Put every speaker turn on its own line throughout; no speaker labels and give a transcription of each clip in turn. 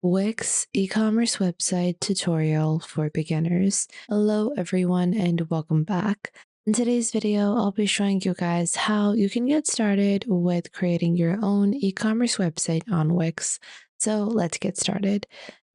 Wix e-commerce website tutorial for beginners. Hello everyone and welcome back. In today's video, I'll be showing you guys how you can get started with creating your own e-commerce website on Wix. So let's get started.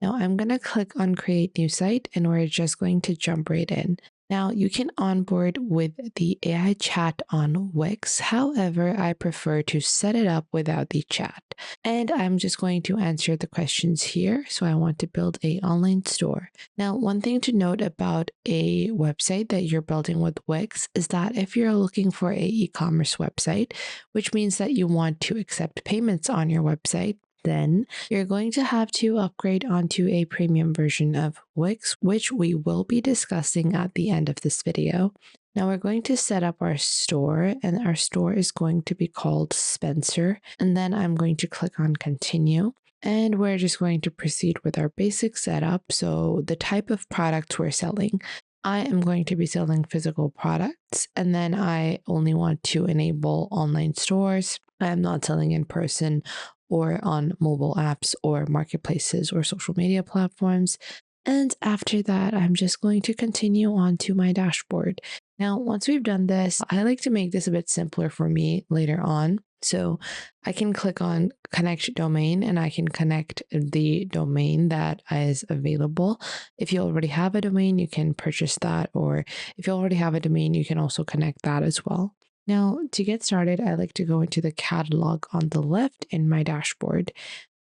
Now I'm going to click on create new site and we're just going to jump right in. Now you can onboard with the AI chat on Wix. However, I prefer to set it up without the chat. And I'm just going to answer the questions here. So I want to build a online store. Now, one thing to note about a website that you're building with Wix is that if you're looking for a e-commerce website, which means that you want to accept payments on your website, then you're going to have to upgrade onto a premium version of Wix, which we will be discussing at the end of this video. Now we're going to set up our store, and our store is going to be called Spencer. And then I'm going to click on continue. And we're just going to proceed with our basic setup. So the type of products we're selling, I am going to be selling physical products, and then I only want to enable online stores. I am not selling in person or on mobile apps or marketplaces or social media platforms. And after that, I'm just going to continue on to my dashboard. Now, once we've done this, I like to make this a bit simpler for me later on. So I can click on connect domain and I can connect the domain that is available. If you already have a domain, you can purchase that. Or if you already have a domain, you can also connect that as well. Now, to get started, I like to go into the catalog on the left in my dashboard.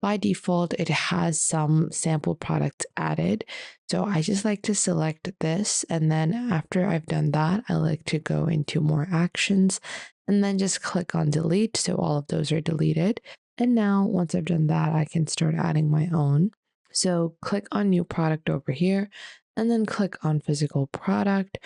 By default, it has some sample products added. So I just like to select this. And then after I've done that, I like to go into more actions and then just click on delete. So all of those are deleted. And now once I've done that, I can start adding my own. So click on new product over here and then click on physical product.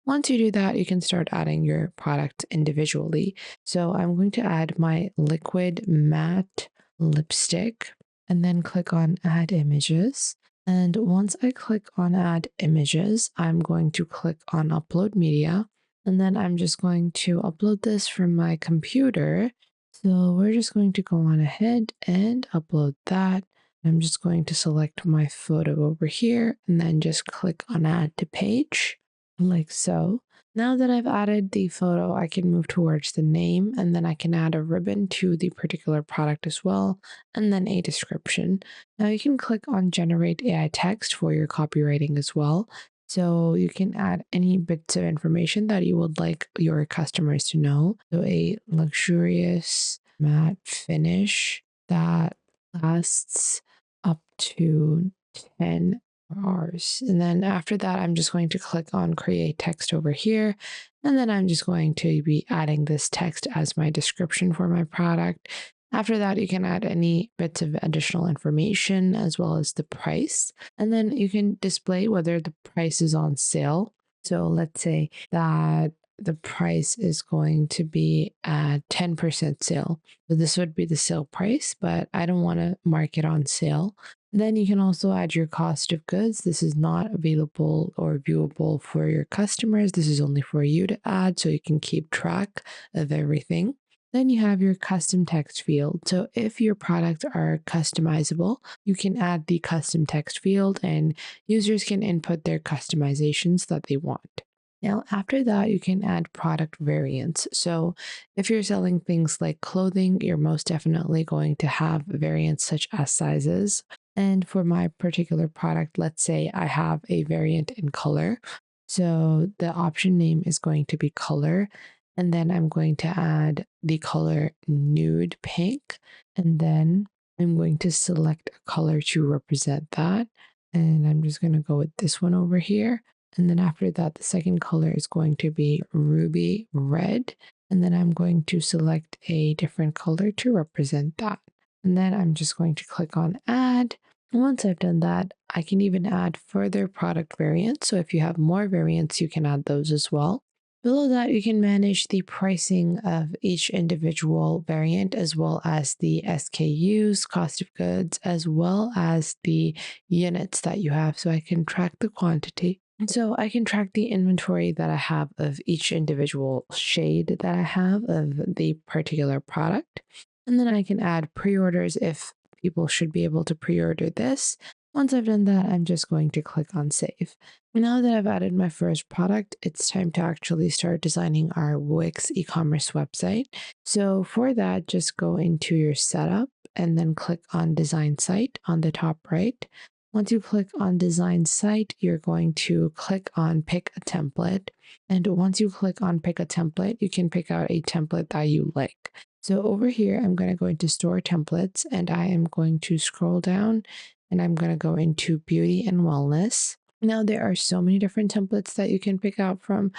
Once you do that, you can start adding your product individually. So I'm going to add my liquid matte lipstick and then click on add images. And once I click on add images, I'm going to click on upload media. And then I'm just going to upload this from my computer. So we're just going to go on ahead and upload that. I'm just going to select my photo over here and then just click on add to page like so. Now that I've added the photo, I can move towards the name and then I can add a ribbon to the particular product as well, and then a description. Now you can click on generate AI text for your copywriting as well. So you can add any bits of information that you would like your customers to know. So a luxurious matte finish that lasts up to 10 hours. And then after that, I'm just going to click on create text over here. And then I'm just going to be adding this text as my description for my product. After that, you can add any bits of additional information as well as the price. And then you can display whether the price is on sale. So let's say that the price is going to be at 10% sale. So this would be the sale price, but I don't want to mark it on sale. Then you can also add your cost of goods. This is not available or viewable for your customers. This is only for you to add so you can keep track of everything. Then you have your custom text field. So if your products are customizable, you can add the custom text field and users can input their customizations that they want. Now, after that, you can add product variants. So if you're selling things like clothing, you're most definitely going to have variants such as sizes. And for my particular product, let's say I have a variant in color. So the option name is going to be color. And then I'm going to add the color nude pink. And then I'm going to select a color to represent that. And I'm just going to go with this one over here. And then after that, the second color is going to be ruby red. And then I'm going to select a different color to represent that. And then I'm just going to click on add. Once I've done that, I can even add further product variants. So if you have more variants, you can add those as well. Below that, you can manage the pricing of each individual variant, as well as the SKUs, cost of goods, as well as the units that you have. So I can track the quantity. And so I can track the inventory that I have of each individual shade that I have of the particular product. And then I can add pre-orders if people should be able to pre-order this. Once I've done that, I'm just going to click on save. Now that I've added my first product, it's time to actually start designing our Wix e-commerce website. So for that, just go into your setup and then click on design site on the top right. Once you click on design site, you're going to click on pick a template. And once you click on pick a template, you can pick out a template that you like. So over here, I'm going to go into store templates and I am going to scroll down and I'm going to go into beauty and wellness. Now, there are so many different templates that you can pick out from.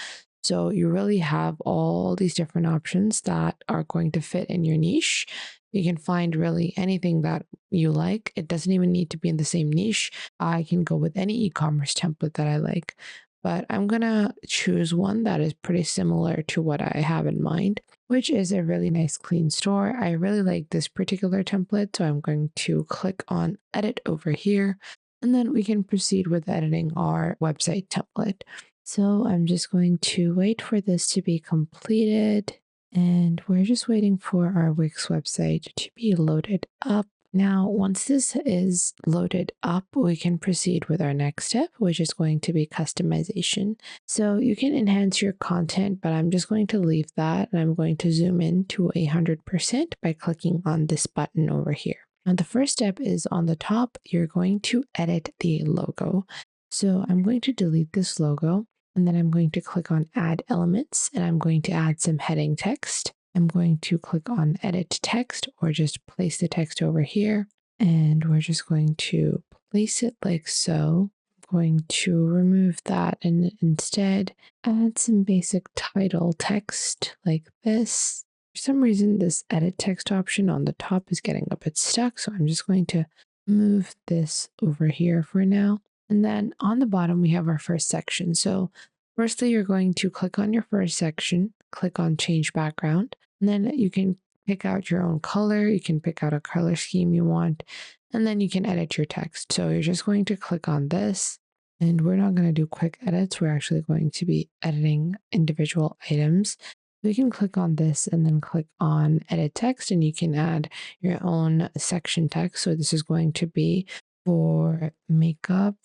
So you really have all these different options that are going to fit in your niche. You can find really anything that you like. It doesn't even need to be in the same niche. I can go with any e-commerce template that I like, but I'm going to choose one that is pretty similar to what I have in mind, which is a really nice clean store. I really like this particular template, so I'm going to click on edit over here, and then we can proceed with editing our website template. So I'm just going to wait for this to be completed, and we're just waiting for our Wix website to be loaded up. Now, once this is loaded up, we can proceed with our next step, which is going to be customization. So you can enhance your content, but I'm just going to leave that and I'm going to zoom in to 100% by clicking on this button over here. Now, the first step is on the top, you're going to edit the logo. So I'm going to delete this logo and then I'm going to click on add elements and I'm going to add some heading text. I'm going to click on edit text or just place the text over here. And we're just going to place it like so. I'm going to remove that and instead add some basic title text like this. For some reason, this edit text option on the top is getting a bit stuck. So I'm just going to move this over here for now. And then on the bottom, we have our first section. So firstly, you're going to click on your first section, click on change background, and then you can pick out your own color. You can pick out a color scheme you want, and then you can edit your text. So you're just going to click on this, and we're not going to do quick edits. We're actually going to be editing individual items. You can click on this and then click on edit text, and you can add your own section text. So this is going to be for makeup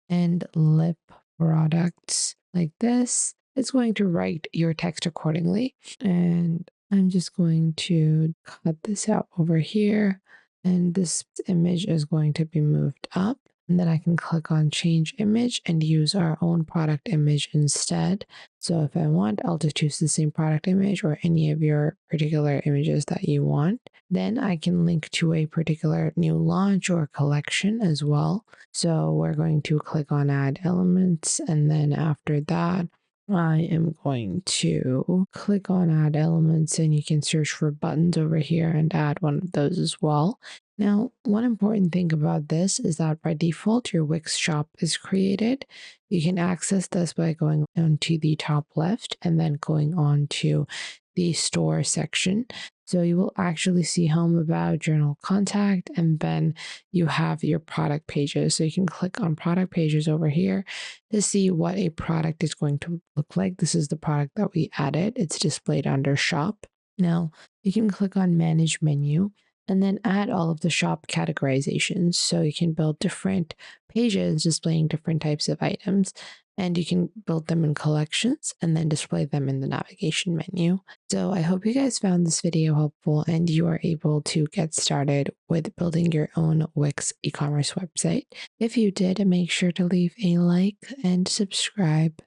and lip products like this. It's going to write your text accordingly. And I'm just going to cut this out over here. And this image is going to be moved up. And then I can click on change image and use our own product image instead. So if I want, I'll just choose the same product image or any of your particular images that you want. Then I can link to a particular new launch or collection as well. So we're going to click on add elements. And then after that, I am going to click on add elements and you can search for buttons over here and add one of those as well. Now, one important thing about this is that by default, your Wix shop is created. You can access this by going onto the top left and then going on to the store section. So you will actually see home, about, journal, contact, and then you have your product pages. So you can click on product pages over here to see what a product is going to look like. This is the product that we added. It's displayed under shop. Now you can click on manage menu and then add all of the shop categorizations. So you can build different pages displaying different types of items, and you can build them in collections and then display them in the navigation menu. So I hope you guys found this video helpful and you are able to get started with building your own Wix e-commerce website. If you did, make sure to leave a like and subscribe.